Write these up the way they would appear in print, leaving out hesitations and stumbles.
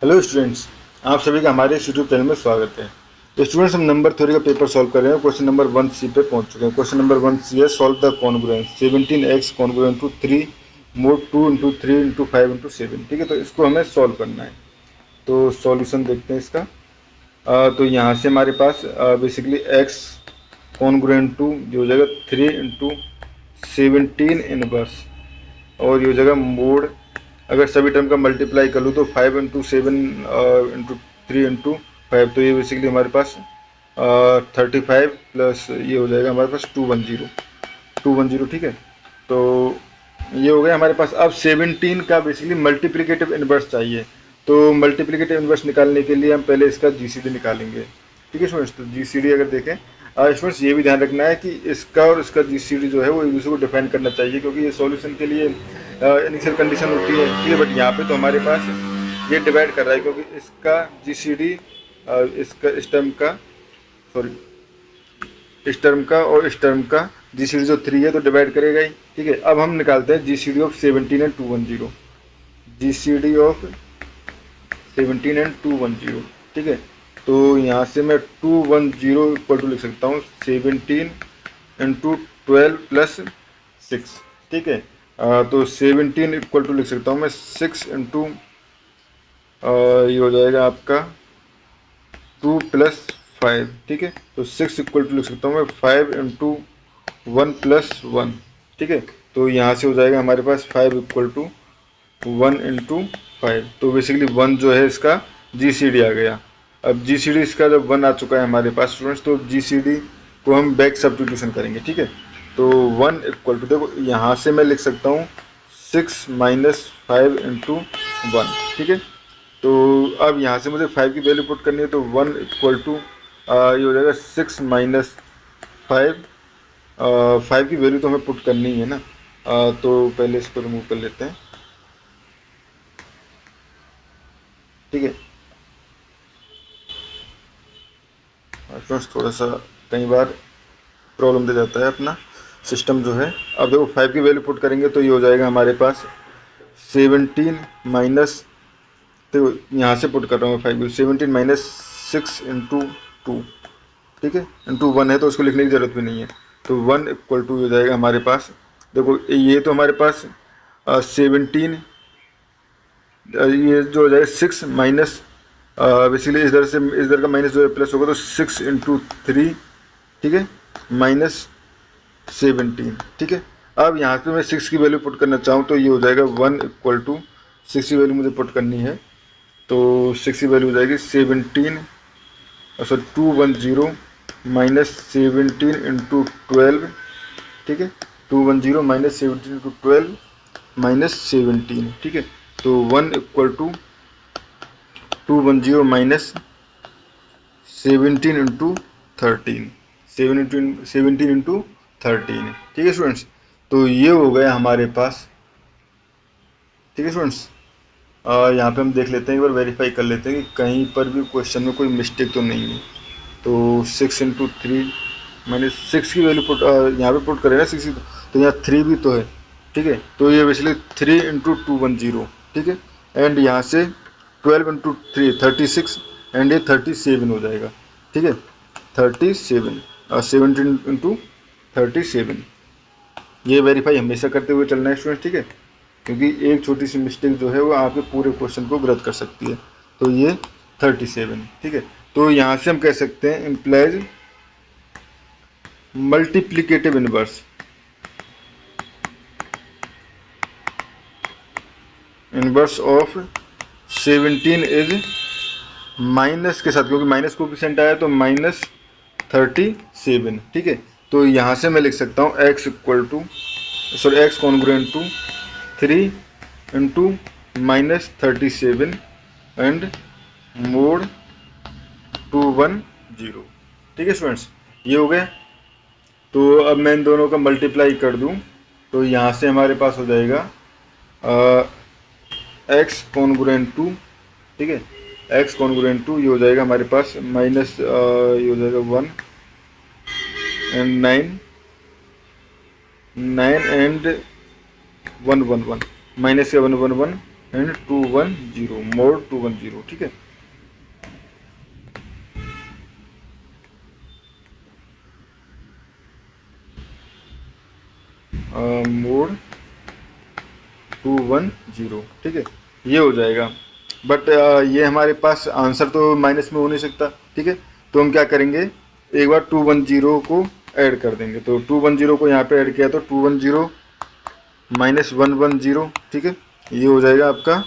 Hello students, आप सभी का हमारे इस यूट्यूब चैनल में स्वागत है। तो स्टूडेंट्स, हम नंबर थ्योरी का पेपर सॉल्व कर रहे हैं। क्वेश्चन नंबर 1C पे पहुंच चुके हैं। क्वेश्चन नंबर 1C है solve the congruence 17x congruent to 3 mod 2 into 3 into 5 into 7। ठीक है, तो इसको हमें सॉल्व करना है। तो सॉल्यूशन देखते हैं इसका। तो यहाँ से हमारे पास बेसिकली x कॉन्ग्रुएंट टू जो हो जाएगा 3 इंटू 17 इनवर्स, और ये हो जाएगा मोड, अगर सभी टर्म का मल्टीप्लाई कर लूँ तो 5 इंटू 7 इंटू 3 इंटू 5, तो ये बेसिकली हमारे पास 35 प्लस ये हो जाएगा हमारे पास 210। ठीक है, तो ये हो गया हमारे पास। अब 17 का बेसिकली मल्टीप्लिकेटिव इनवर्स चाहिए। तो मल्टीप्लिकेटिव इनवर्स निकालने के लिए हम पहले इसका जीसीडी निकालेंगे। ठीक है स्टूडेंट्स, तो जीसीडी अगर देखें स्टूडेंट्स, ये भी ध्यान रखना है कि इसका और इसका जीसीडी जो है वो एक दूसरे को डिफाइन करना चाहिए, क्योंकि ये सॉल्यूशन के लिए इनिशियल कंडीशन होती है। ठीक है, बट यहाँ पे तो हमारे पास ये डिवाइड कर रहा है, क्योंकि इसका जीसीडी इसका इस टर्म का और इस टर्म का जीसीडी जो 3 है तो डिवाइड करेगा ही। ठीक है, अब हम निकालते हैं GCD of 17 and 210। GCD of 17 and 210। ठीक है, तो यहाँ से मैं 210 इक्वल टू लिख सकता हूँ 17 इंटू 12 प्लस 6। ठीक है, तो 17 इक्वल टू लिख सकता हूँ मैं 6 इंटू ये हो जाएगा आपका 2 प्लस 5। ठीक है, तो 6 इक्वल टू लिख सकता हूँ मैं 5 इंटू 1 प्लस 1। ठीक है, तो यहाँ से हो जाएगा हमारे पास 5 इक्वल टू 1 इंटू 5। तो बेसिकली 1 जो है इसका जीसीडी आ गया। अब जीसीडी इसका जब 1 आ चुका है हमारे पास स्टूडेंट्स, तो जीसीडी को हम बैक सब्स्टिट्यूशन करेंगे। ठीक है, तो 1 इक्वल टू, देखो यहाँ से मैं लिख सकता हूँ 6 माइनस 5 इंटू 1। ठीक है, तो अब यहाँ से मुझे 5 की वैल्यू पुट करनी है, तो 1 इक्वल टू ये हो जाएगा 6 माइनस 5। 5 की वैल्यू तो हमें पुट करनी ही है ना। तो पहले इसको रिमूव कर लेते हैं। ठीक है, फ्रेंड्स थोड़ा सा कई बार प्रॉब्लम दे जाता है अपना सिस्टम जो है। अब देखो 5 की वैल्यू पुट करेंगे तो ये हो जाएगा हमारे पास 17 माइनस, तो यहाँ से पुट कर रहा हूँ 5 17 माइनस 6 इंटू 2। ठीक है, इंटू 1 है तो उसको लिखने की ज़रूरत भी नहीं है। तो 1 इक्वल टू हो जाएगा हमारे पास, देखो ये तो हमारे पास 17, ये जो हो जाएगा 6 माइनस, बेसिकली इस दर का माइनस जो है प्लस होगा, तो 6 इंटू 3। ठीक है, माइनस 17। ठीक है, अब यहाँ पे मैं 6 की वैल्यू पुट करना चाहूँ तो ये हो जाएगा 1 इक्वल टू 6 की वैल्यू मुझे पुट करनी है, तो 6 की वैल्यू हो जाएगी 17 सॉरी 210 माइनस 17 इंटू 12। ठीक है, 210 माइनस 17 इंटू 12 माइनस 17। ठीक है, तो 1 equal to 210 minus 17 into 13, 17 into 13। ठीक है स्टूडेंट्स, तो ये हो गया हमारे पास। ठीक है स्टूडेंट्स, यहाँ पे हम देख लेते हैं, एक बार वेरीफाई कर लेते हैं कि कहीं पर भी क्वेश्चन में कोई मिस्टेक तो नहीं है। तो 6 इंटू 3 मैंने 6 की वैल्यू पुट यहाँ पे पुट करें ना 6, तो यहाँ 3 भी तो है। ठीक है, तो ये बेसिकली 3 इंटू 210। ठीक है, एंड यहाँ से 12 इंटू 3 36, एंड ये 37 हो जाएगा। ठीक है, 37 17 इंटू 37। ये वेरीफाई हमेशा करते हुए चलना है स्टूडेंट। ठीक है, क्योंकि एक छोटी सी मिस्टेक जो है वो आपके पूरे क्वेश्चन को गलत कर सकती है। तो ये 37। ठीक है, तो यहाँ से हम कह सकते हैं implies multiplicative inverse, inverse of 17 is minus के साथ, क्योंकि माइनस कोफिशिएंट आया तो माइनस 37। ठीक है, तो यहाँ से मैं लिख सकता हूँ x equal to x congruent to 3 into minus 37 and mod 210। ठीक है स्टूडेंट्स, ये हो गया। तो अब मैं इन दोनों का मल्टीप्लाई कर दूं तो यहाँ से हमारे पास हो जाएगा x कॉन्ग्रुएंट टू। ठीक है, x कॉन्ग्रुएंट टू ये हो जाएगा हमारे पास माइनस ये हो जाएगा 1 एंड 9 एंड 111 माइनस का 111 एंड 210 मोड 210, ठीक है। मोड 210, ठीक है, ये हो जाएगा। बट ये हमारे पास आंसर तो माइनस में हो नहीं सकता, ठीक है। तो हम क्या करेंगे, एक बार 210 को ऐड कर देंगे। तो 210 को यहाँ पे ऐड किया तो 210 माइनस 110, ठीक है, ये हो जाएगा आपका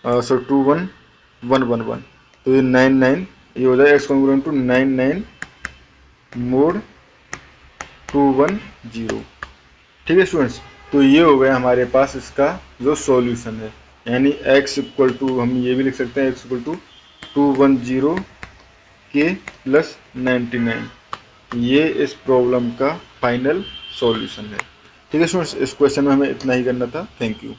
21111। तो ये 99, ये हो जाएगा x कॉन्ग्रुएंट टू 99 मोड 210, ठीक है स्टूडेंट्स। तो ये हो गया हमारे पास इसका जो सॉल्यूशन है, यानी x इक्वल टू, हम ये भी लिख सकते हैं x इक्वल टू 210 के प्लस 99, ये इस प्रॉब्लम का फाइनल सॉल्यूशन है, ठीक है स्टूडेंट्स। इस क्वेश्चन में हमें इतना ही करना था। Thank you.